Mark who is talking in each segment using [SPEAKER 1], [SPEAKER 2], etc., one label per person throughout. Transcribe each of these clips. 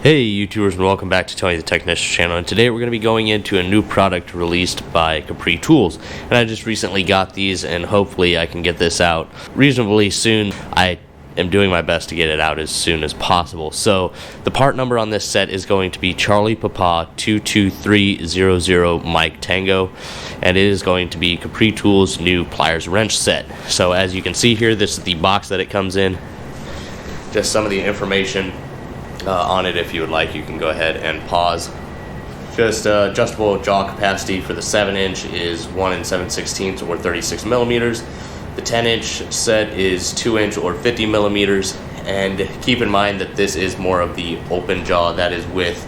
[SPEAKER 1] Hey YouTubers, and welcome back to Tony the Technician channel, and today we're going to be going into a new product released by Capri Tools. And I just recently got these, and hopefully I can get this out reasonably soon. I am doing my best to get it out as soon as possible. So the part number on this set is going to be Charlie Papa 22300 Mike Tango, and it is going to be Capri Tools' new pliers wrench set. So as you can see here, this is the box that it comes in. Just some of the information on it. If you would like, you can go ahead and pause. Just adjustable jaw capacity for the 7-inch is 1 7/16 or 36 millimeters. The 10-inch set is 2-inch or 50 millimeters. And keep in mind that this is more of the open jaw, that is with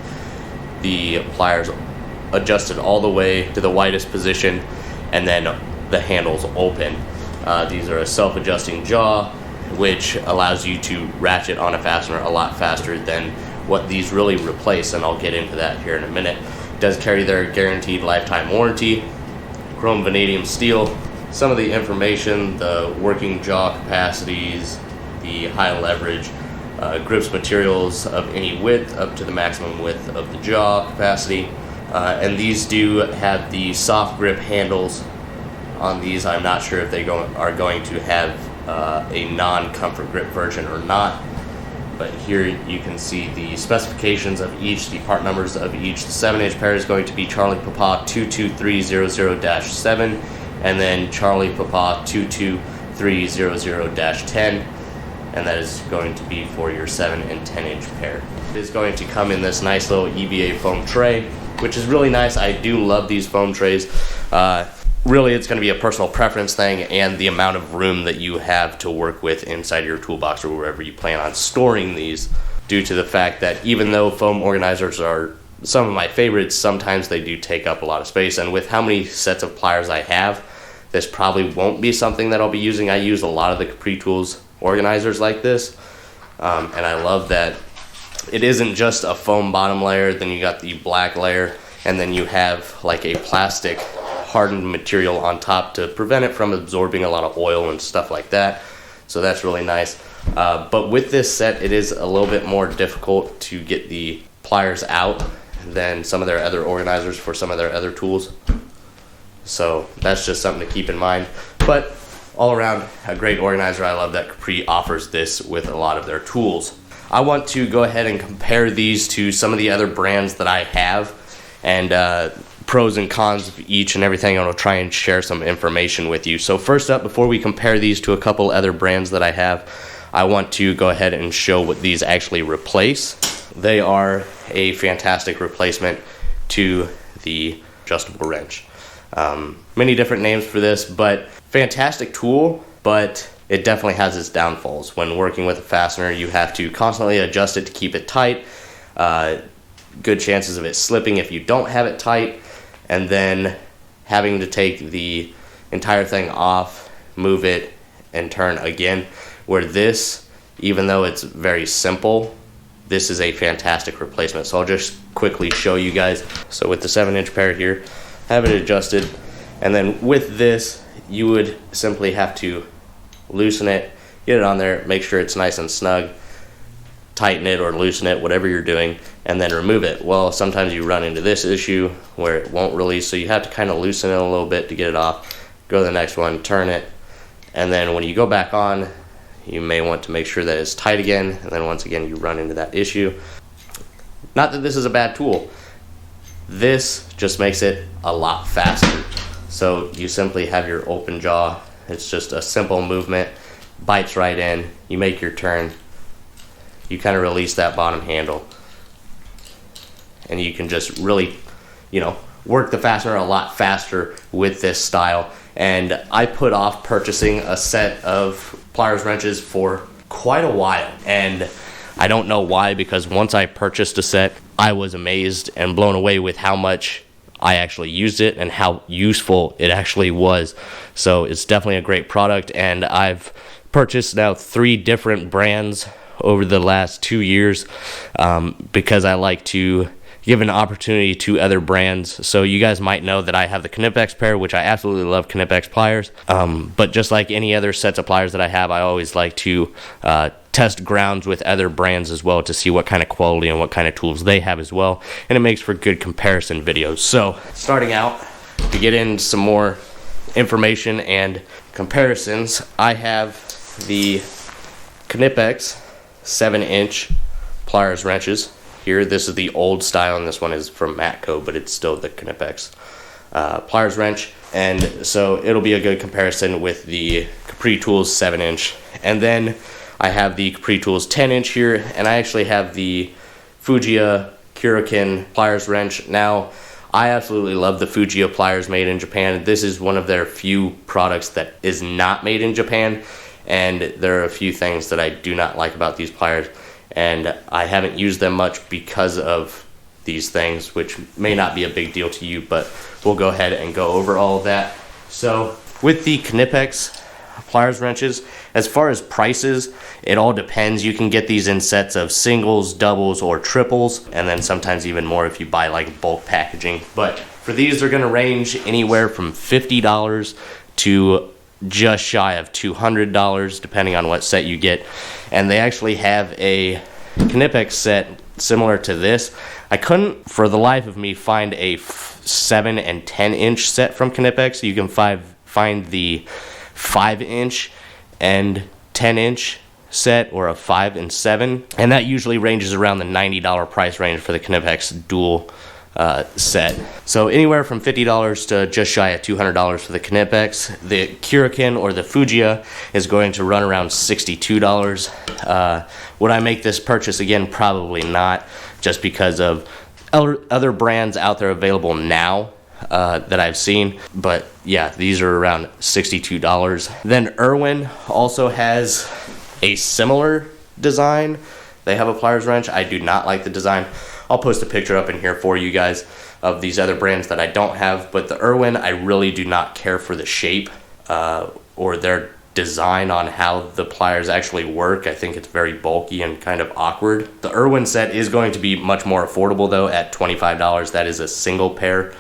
[SPEAKER 1] the pliers adjusted all the way to the widest position and then the handles open. These are a self-adjusting jaw, which allows you to ratchet on a fastener a lot faster than what these really replace, and I'll get into that here in a minute. It does carry their guaranteed lifetime warranty, chrome vanadium steel. Some of the information: the working jaw capacities, the high leverage grips materials of any width up to the maximum width of the jaw capacity, and these do have the soft grip handles on these. I'm not sure if they are going to have a non-comfort grip version or not, but here you can see the specifications of each, the part numbers of each. The 7-inch pair is going to be Charlie Papa 22300-7, and then Charlie Papa 22300-10, and that is going to be for your 7 and 10-inch pair. It is going to come in this nice little EVA foam tray, which is really nice. I do love these foam trays. Really, it's going to be a personal preference thing and the amount of room that you have to work with inside your toolbox or wherever you plan on storing these, due to the fact that even though foam organizers are some of my favorites, sometimes they do take up a lot of space. And with how many sets of pliers I have, this probably won't be something that I'll be using. I use a lot of the Capri Tools organizers like this, and I love that it isn't just a foam bottom layer, then you got the black layer, and then you have like a plastic hardened material on top to prevent it from absorbing a lot of oil and stuff like that. So that's really nice. But with this set, it is a little bit more difficult to get the pliers out than some of their other organizers for some of their other tools. So that's just something to keep in mind. But all around, a great organizer. I love that Capri offers this with a lot of their tools. I want to go ahead and compare these to some of the other brands that I have, and pros and cons of each and everything. I'll try and share some information with you. So first up, before we compare these to a couple other brands that I have, I want to go ahead and show what these actually replace. They are a fantastic replacement to the adjustable wrench. Many different names for this, but fantastic tool, but it definitely has its downfalls. When working with a fastener, you have to constantly adjust it to keep it tight. Good chances of it slipping if you don't have it tight, and then having to take the entire thing off, move it, and turn again. Where this, even though it's very simple, this is a fantastic replacement. So I'll just quickly show you guys. So with the 7-inch pair here, have it adjusted, and then with this, you would simply have to loosen it, get it on there, make sure it's nice and snug, tighten it or loosen it, whatever you're doing, and then remove it. Well, sometimes you run into this issue where it won't release, so you have to kind of loosen it a little bit to get it off. Go to the next one, turn it, and then when you go back on, you may want to make sure that it's tight again, and then once again you run into that issue. Not that this is a bad tool. This just makes it a lot faster. So you simply have your open jaw. It's just a simple movement, bites right in, you make your turn, you kind of release that bottom handle, and you can just really, work the fastener a lot faster with this style. And I put off purchasing a set of pliers wrenches for quite a while, and I don't know why, because once I purchased a set, I was amazed and blown away with how much I actually used it and how useful it actually was. So it's definitely a great product, and I've purchased now 3 different brands over the last 2 years, because I like to give an opportunity to other brands. So you guys might know that I have the Knipex pair, which I absolutely love Knipex pliers, but just like any other sets of pliers that I have, I always like to test grounds with other brands as well to see what kind of quality and what kind of tools they have as well, and it makes for good comparison videos. So starting out, to get into some more information and comparisons, I have the Knipex 7-inch pliers wrenches here. This is the old style, and this one is from Matco, but it's still the Knipex pliers wrench. And so it'll be a good comparison with the Capri Tools 7-inch. And then I have the Capri Tools 10-inch here, and I actually have the Fujiya Kurakin pliers wrench. Now, I absolutely love the Fujiya pliers made in Japan. This is one of their few products that is not made in Japan, and there are a few things that I do not like about these pliers, and I haven't used them much because of these things, which may not be a big deal to you, but we'll go ahead and go over all of that. So with the Knipex pliers wrenches, as far as prices, it all depends. You can get these in sets of singles, doubles, or triples, and then sometimes even more if you buy like bulk packaging. But for these, they're gonna range anywhere from $50 to just shy of $200, depending on what set you get. And they actually have a Knipex set similar to this. I couldn't for the life of me find a 7 and 10-inch set from Knipex. You can find the 5-inch and 10-inch set, or a 5 and 7, and that usually ranges around the $90 price range for the Knipex dual set. So anywhere from $50 to just shy of $200 for the Knipex. The Kurakin or the Fujiya is going to run around $62. Would I make this purchase again? Probably not, just because of other brands out there available now that I've seen. But yeah, these are around $62. Then Irwin also has a similar design. They have a pliers wrench. I do not like the design. I'll post a picture up in here for you guys of these other brands that I don't have, but the Irwin, I really do not care for the shape or their design on how the pliers actually work. I think it's very bulky and kind of awkward. The Irwin set is going to be much more affordable though at $25. That is a single pair.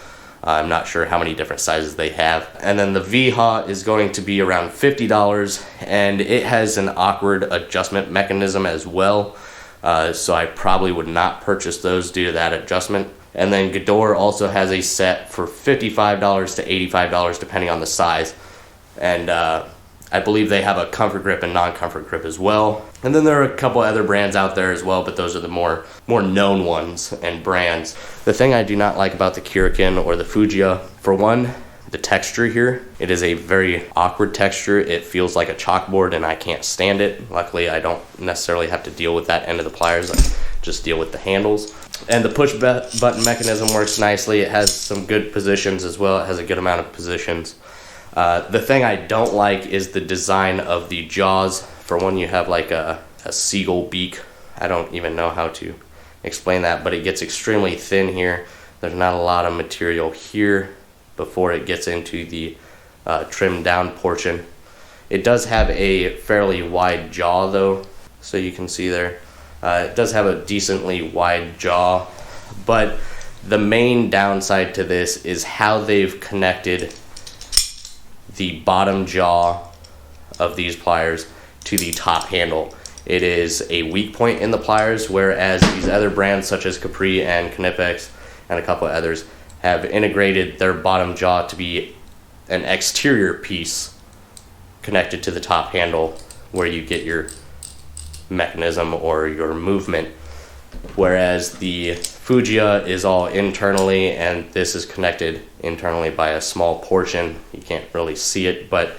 [SPEAKER 1] I'm not sure how many different sizes they have. And then the VHA is going to be around $50, and it has an awkward adjustment mechanism as well. So I probably would not purchase those due to that adjustment. And then Gador also has a set for $55 to $85 depending on the size. And I believe they have a comfort grip and non-comfort grip as well. And then there are a couple other brands out there as well, but those are the more known ones and brands. The thing I do not like about the Kurakin or the Fujiya, for one, the texture here. It is a very awkward texture. It feels like a chalkboard and I can't stand it. Luckily, I don't necessarily have to deal with that end of the pliers. I just deal with the handles. And the push button mechanism works nicely. It has some good positions as well. It has a good amount of positions. The thing I don't like is the design of the jaws. For one, you have like a seagull beak. I don't even know how to explain that, but it gets extremely thin here. There's not a lot of material here before it gets into the trimmed down portion. It does have a fairly wide jaw though, so you can see there. It does have a decently wide jaw, but the main downside to this is how they've connected the bottom jaw of these pliers to the top handle. It is a weak point in the pliers, whereas these other brands such as Capri and Knipex and a couple of others have integrated their bottom jaw to be an exterior piece connected to the top handle where you get your mechanism or your movement, whereas the Fujiya is all internally, and this is connected internally by a small portion. You can't really see it, but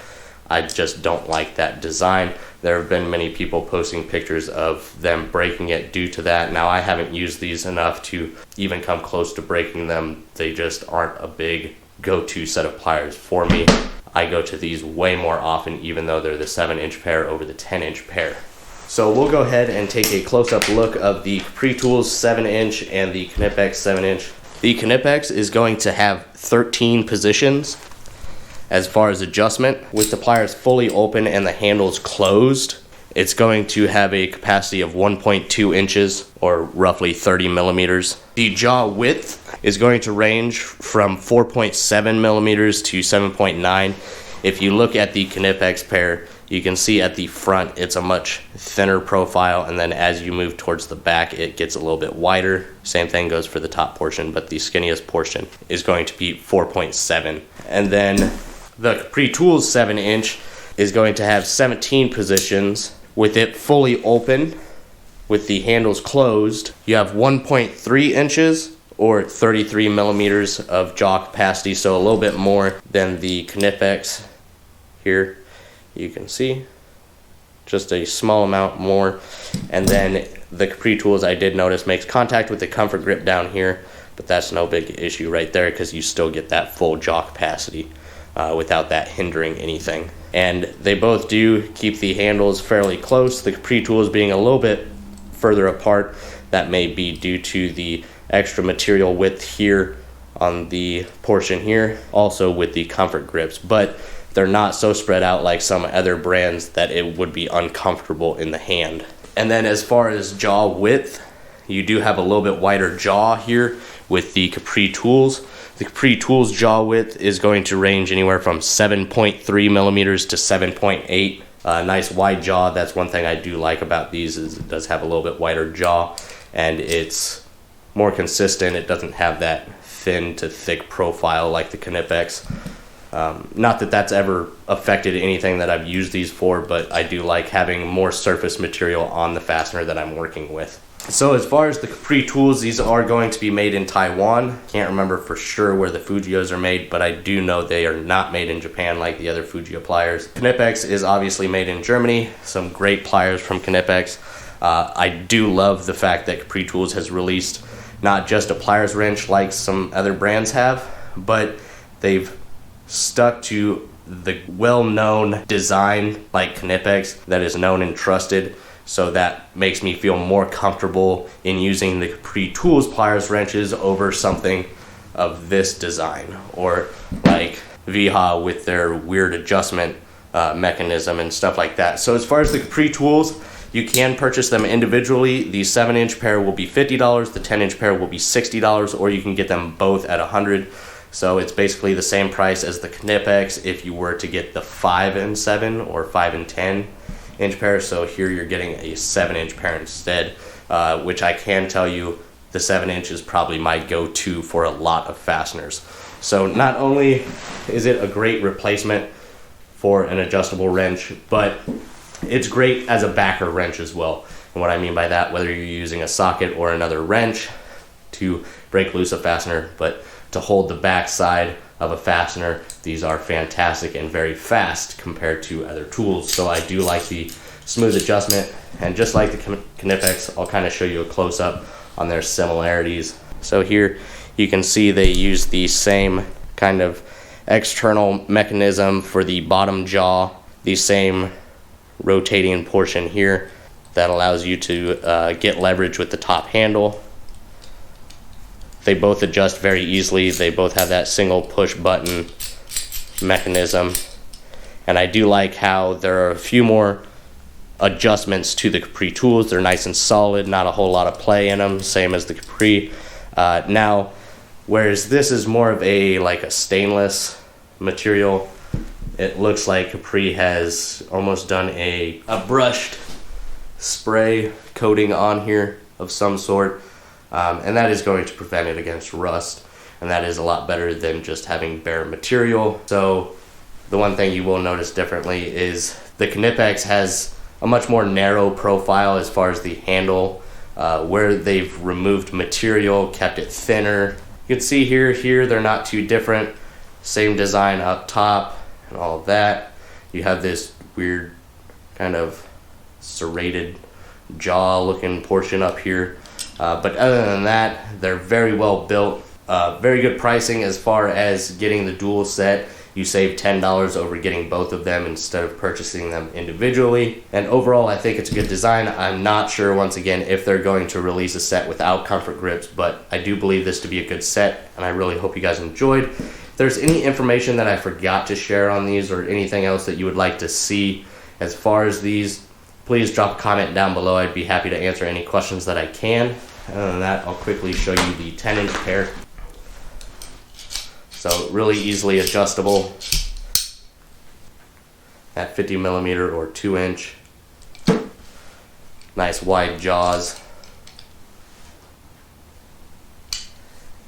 [SPEAKER 1] I just don't like that design. There have been many people posting pictures of them breaking it due to that. Now, I haven't used these enough to even come close to breaking them. They just aren't a big go-to set of pliers for me. I go to these way more often, even though they're the 7-inch pair over the 10-inch pair. So we'll go ahead and take a close-up look of the Capri Tools 7-inch and the Knipex 7-inch. The Knipex is going to have 13 positions as far as adjustment. With the pliers fully open and the handles closed, it's going to have a capacity of 1.2 inches or roughly 30 millimeters. The jaw width is going to range from 4.7 millimeters to 7.9. If you look at the Knipex pair, You can see at the front it's a much thinner profile, and then as you move towards the back it gets a little bit wider. Same thing goes for the top portion, but the skinniest portion is going to be 4.7. And then the Capri Tools 7-inch is going to have 17 positions with it fully open with the handles closed. You have 1.3 inches or 33 millimeters of jaw capacity, so a little bit more than the Knipex here. You can see just a small amount more. And then the Capri Tools, I did notice, makes contact with the comfort grip down here, but that's no big issue right there because you still get that full jaw capacity without that hindering anything. And they both do keep the handles fairly close. The Capri Tools being a little bit further apart, that may be due to the extra material width here on the portion here, also with the comfort grips, but they're not so spread out like some other brands that it would be uncomfortable in the hand. And then as far as jaw width, you do have a little bit wider jaw here with the Capri Tools. The Capri Tools jaw width is going to range anywhere from 7.3 millimeters to 7.8. Nice wide jaw. That's one thing I do like about these, is it does have a little bit wider jaw and it's more consistent. It doesn't have that thin to thick profile like the Knipex. Not that that's ever affected anything that I've used these for, but I do like having more surface material on the fastener that I'm working with. So as far as the Capri Tools, these are going to be made in Taiwan. Can't remember for sure where the Fujios are made, but I do know they are not made in Japan like the other Fujio pliers. Knipex is obviously made in Germany. Some great pliers from Knipex. I do love the fact that Capri Tools has released not just a pliers wrench like some other brands have, but they've stuck to the well-known design like Knipex that is known and trusted, so that makes me feel more comfortable in using the Capri Tools pliers wrenches over something of this design, or like Viha with their weird adjustment mechanism and stuff like that. So as far as the Capri Tools, you can purchase them individually. The 7-inch pair will be $50, the 10-inch pair will be $60, or you can get them both at $100. So it's basically the same price as the Knipex if you were to get the 5 and 7 or 5 and 10 inch pair. So here you're getting a 7-inch pair instead, which I can tell you the 7-inch is probably my go-to for a lot of fasteners. So not only is it a great replacement for an adjustable wrench, but it's great as a backer wrench as well. And what I mean by that, whether you're using a socket or another wrench to break loose a fastener, but to hold the back side of a fastener, these are fantastic and very fast compared to other tools. So I do like the smooth adjustment, and just like the Knipex, I'll kind of show you a close-up on their similarities. So here you can see they use the same kind of external mechanism for the bottom jaw, the same rotating portion here that allows you to get leverage with the top handle. They both adjust very easily. They both have that single push button mechanism. And I do like how there are a few more adjustments to the Capri Tools. They're nice and solid, not a whole lot of play in them, same as the Capri. Now, whereas this is more of a stainless material, it looks like Capri has almost done a brushed spray coating on here of some sort. And that is going to prevent it against rust, and that is a lot better than just having bare material. So the one thing you will notice differently is the Knipex has a much more narrow profile as far as the handle, where they've removed material, kept it thinner. You can see here they're not too different. Same design up top and all of that. You have this weird kind of serrated jaw looking portion up here. But other than that, they're very well built. Very good pricing as far as getting the dual set. You save $10 over getting both of them instead of purchasing them individually. And overall, I think it's a good design. I'm not sure, once again, if they're going to release a set without comfort grips, but I do believe this to be a good set, and I really hope you guys enjoyed. If there's any information that I forgot to share on these or anything else that you would like to see as far as these, please drop a comment down below. I'd be happy to answer any questions that I can. Other than that, I'll quickly show you the 10-inch pair. So really easily adjustable. at 50 millimeter or 2 inch. Nice wide jaws.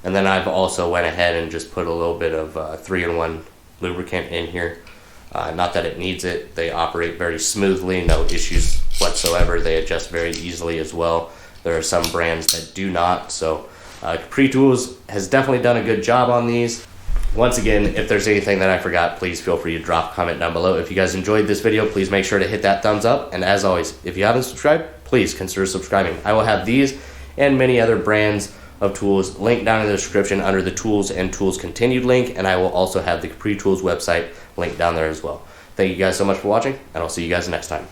[SPEAKER 1] And then I've also went ahead and just put a little bit of 3-in-1 lubricant in here. Not that it needs it. They operate very smoothly, no issues whatsoever. They adjust very easily as well. There are some brands that do not, so Capri Tools has definitely done a good job on these. Once again, if there's anything that I forgot, please feel free to drop a comment down below. If you guys enjoyed this video, please make sure to hit that thumbs up. And as always, if you haven't subscribed, please consider subscribing. I will have these and many other brands of tools linked down in the description under the tools and tools continued link, and I will also have the Capri Tools website linked down there as well. Thank you guys so much for watching, and I'll see you guys next time.